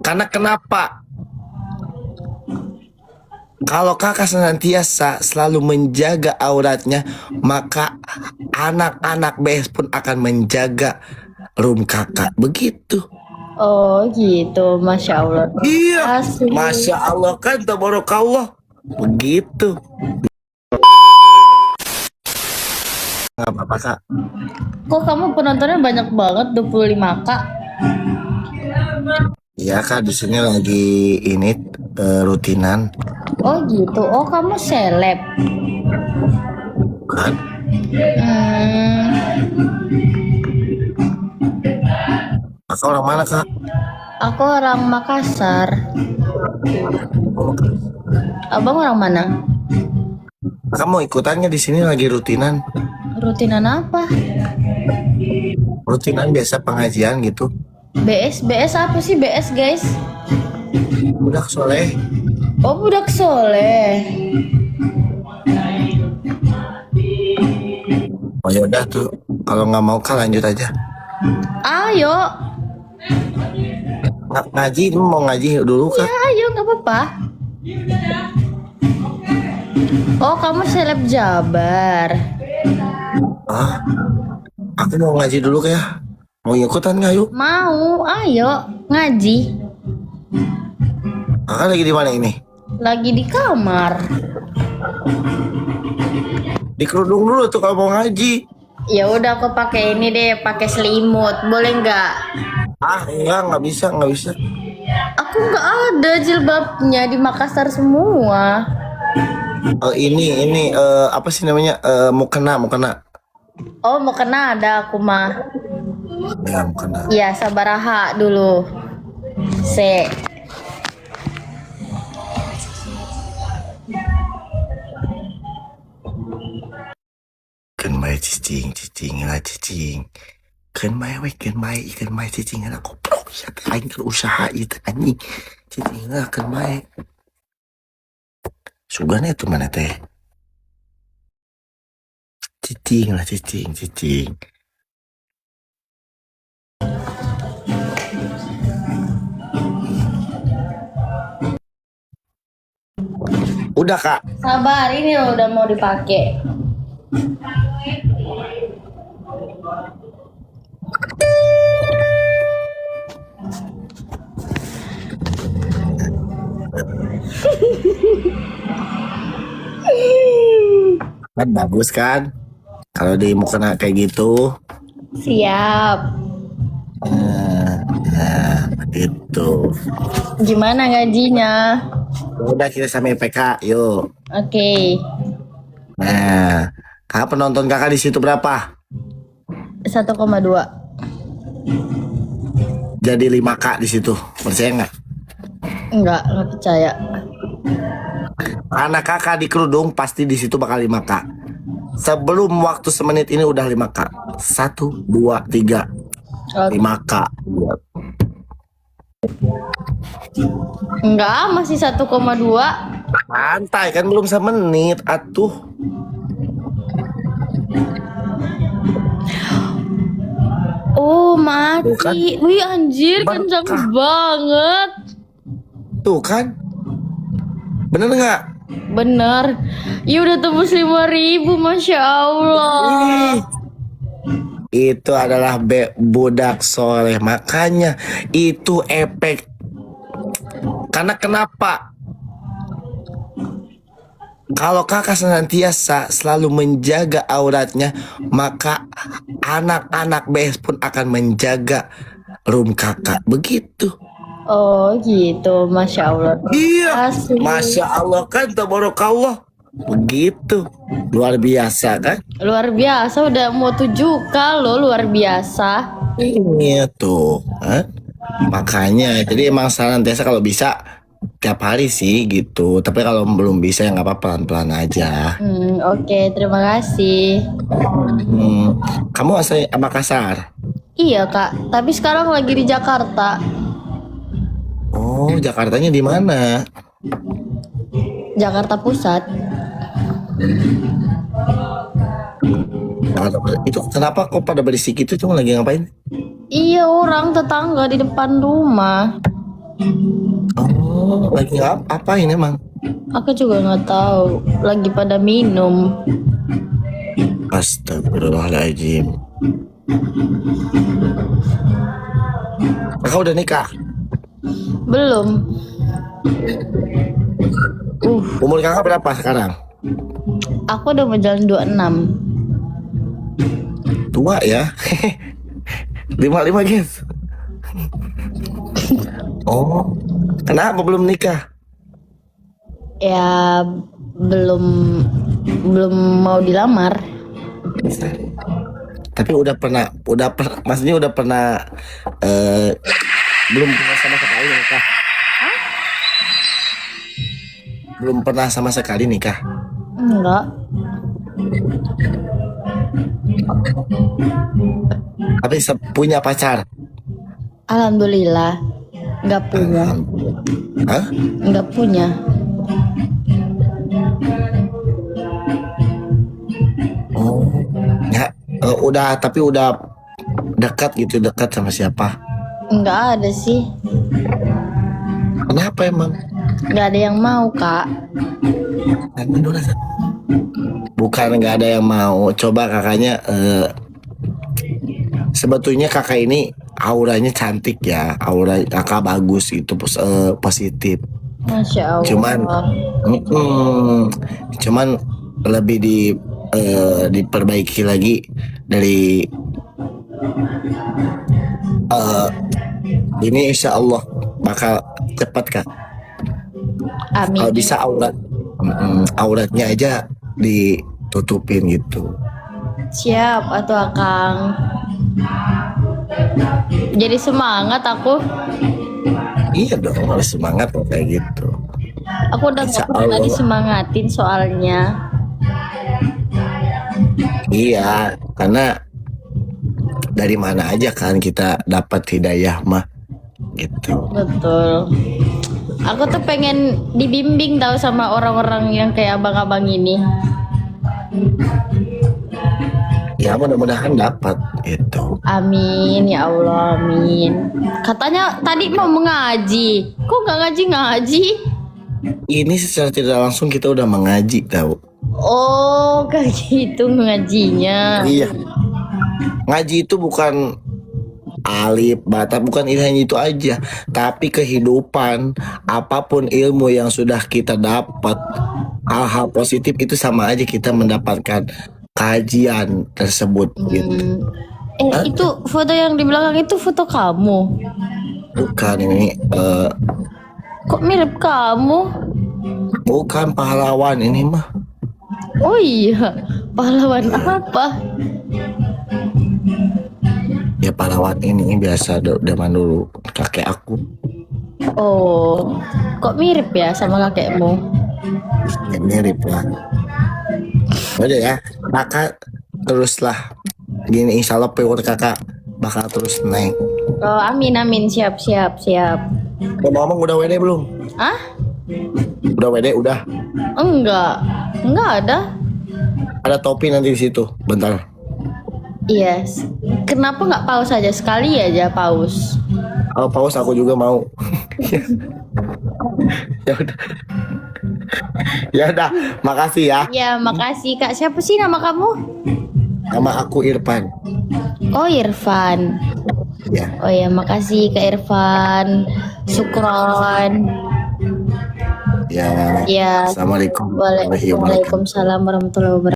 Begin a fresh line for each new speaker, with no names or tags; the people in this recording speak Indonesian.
Karena kenapa? Kalau kakak senantiasa selalu menjaga auratnya, maka anak-anak BS pun akan menjaga room kakak. Begitu.
Oh gitu, Masya Allah.
Iya,
Asik.
Masya Allah kan, tabarakallah. Begitu. Nggak apa-apa kak.
Kok kamu penontonnya banyak banget, 25K?
Iya kak, di sini lagi ini rutinan
Oh gitu, oh kamu seleb.
kan.
Hmm,
Kakak orang mana kak?
aku orang Makassar. Abang orang mana?
Kakak mau ikutannya di sini lagi rutinan.
Rutinan apa?
Rutinan biasa pengajian gitu.
BS apa sih BS guys?
Budak soleh.
Oh budak soleh.
Oh yaudah tuh, kalau nggak mau kak lanjut aja.
Ayo,
Ngaji, mau ngaji dulu kak?
ayo nggak apa-apa. Oh kamu seleb Jabar.
Ah, aku mau ngaji dulu kak ya. Mau ikutan nggak yuk?
Mau, ayo ngaji.
Kakak lagi di mana ini?
Lagi di kamar.
Dikerudung dulu tuh kalau mau ngaji.
Ya udah aku pakai ini deh, pakai selimut. Boleh nggak?
Ah enggak, nggak bisa, nggak bisa.
Aku nggak ada jilbabnya di Makassar semua.
Ini apa sih namanya? Mukena.
Oh mau kena ada aku mah.
Ya mukena.
Ya sabaraha dulu. Se.
Kan mai cicing lah cicing. Kan mai cicing lah goblok. Ya aing kan usaha itu anjing. Cicing lah kan mai. Sugana itu mana teh? Cicing lah cicing. Udah kak.
Sabar, ini loh udah mau dipakai.
Kan bagus kan? Kalau di mukena kayak gitu.
Siap.
Itu.
Gimana gajinya?
Udah kita sampai PK, yuk.
Oke.
Nah, kakak penonton kakak di situ berapa?
1,2.
Jadi 5K di situ. Percaya nggak?
Enggak percaya.
Karena kakak di kerudung pasti di situ bakal 5K. Sebelum waktu semenit ini udah 5K. 1, 2, 3.
Oke.
5K.
Enggak, masih 1,2.
Santai kan belum semenit atuh.
Oh,
Tuh kan?
mati. Wih, anjir, kencang
Berkah.
banget.
Tuh kan? Bener nggak?
Bener. Ya udah tembus 5.000, Masya Allah.
Ih, itu adalah budak soleh. Makanya itu efek. Karena kenapa? Kalau kakak senantiasa selalu menjaga auratnya, maka anak-anak BS pun akan menjaga room kakak. Begitu.
Oh gitu, Masya Allah.
Iya,
Asik.
Masya Allah kan, tabarakallah. Begitu. Luar biasa kan?
Luar biasa, udah mau 7K loh, luar biasa.
Iya tuh. Hah? Makanya, jadi emang senantiasa kalau bisa tiap hari sih gitu. Tapi kalau belum bisa ya nggak apa-apa, pelan-pelan aja.
Oke, terima kasih.
Kamu asal Makassar?
Iya Kak, tapi sekarang lagi di Jakarta.
Oh, Jakartanya di mana?
Jakarta Pusat.
Itu kenapa kok pada berisik itu? Cuma lagi ngapain?
Iya, orang tetangga di depan rumah.
Oh, lagi apa ini emang?
Aku juga nggak tahu. Lagi pada minum.
Astagfirullahaladzim. Kakak udah nikah?
Belum.
Umur kakak berapa sekarang?
Aku udah mau jalan 26.
Tua ya? 55 guys. Oh, kenapa belum nikah?
Ya belum mau dilamar.
Tapi maksudnya udah pernah belum pernah sama sekali nikah. Belum pernah sama sekali nikah.
Enggak.
Tapi punya pacar.
Alhamdulillah. Enggak punya.
Hah?
Enggak punya.
Oh, ya, tapi udah dekat sama siapa?
Enggak ada sih.
Kenapa emang?
Enggak ada yang mau, Kak.
Bukan nggak ada yang mau. Coba kakaknya, sebetulnya kakak ini auranya cantik ya, aura kakak bagus itu, positif.
Masya Allah.
Cuman lebih diperbaiki lagi dari ini, insya Allah bakal cepat kak.
Amin.
Kalau bisa auratnya aja ditutupin gitu.
Siap atuh Akang. Jadi semangat aku.
Iya dong, harus semangat kok kayak gitu.
Aku udah
Insya
gak pernah
Allah.
disemangatin soalnya.
Iya, karena dari mana aja kan kita dapat hidayah mah gitu.
Betul. Aku tuh pengen dibimbing tahu sama orang-orang yang kayak abang-abang ini.
Ya mudah-mudahan dapat gitu.
Amin ya Allah, amin. Katanya tadi mau mengaji. Kok nggak ngaji-ngaji?
Ini secara tidak langsung kita udah mengaji tahu.
Oh, kayak gitu ngajinya.
Iya. Ngaji itu bukan alif, bata, bukan hanya itu aja, tapi kehidupan, apapun ilmu yang sudah kita dapat, hal-hal positif itu sama aja kita mendapatkan kajian tersebut gitu.
Itu foto yang di belakang itu foto kamu.
Bukan ini,
Kok mirip kamu?
bukan pahlawan ini mah.
Oh iya, pahlawan apa?
Ya pahlawan ini biasa zaman dulu kakek aku.
Oh, kok mirip ya sama kakekmu?
Ya mirip lah. Udah ya, kakak teruslah gini, insya Allah power kakak bakal terus naik.
Oh, amin, siap.
Ngomong udah WD belum?
Ah?
Udah WD udah.
Enggak ada.
Ada topi nanti di situ. Bentar.
Yes. Kenapa nggak pause aja sekali aja pause?
Kalau paus aku juga mau. Ya udah. Ya udah, makasih ya.
Ya, makasih Kak. Siapa sih nama kamu?
Nama aku Irfan.
Oh, Irfan.
Ya.
Oh ya, makasih Kak Irfan. Syukron.
Ya.
Ya.
Assalamualaikum warahmatullahi wabarakatuh.
Waalaikumsalam warahmatullahi wabarakatuh.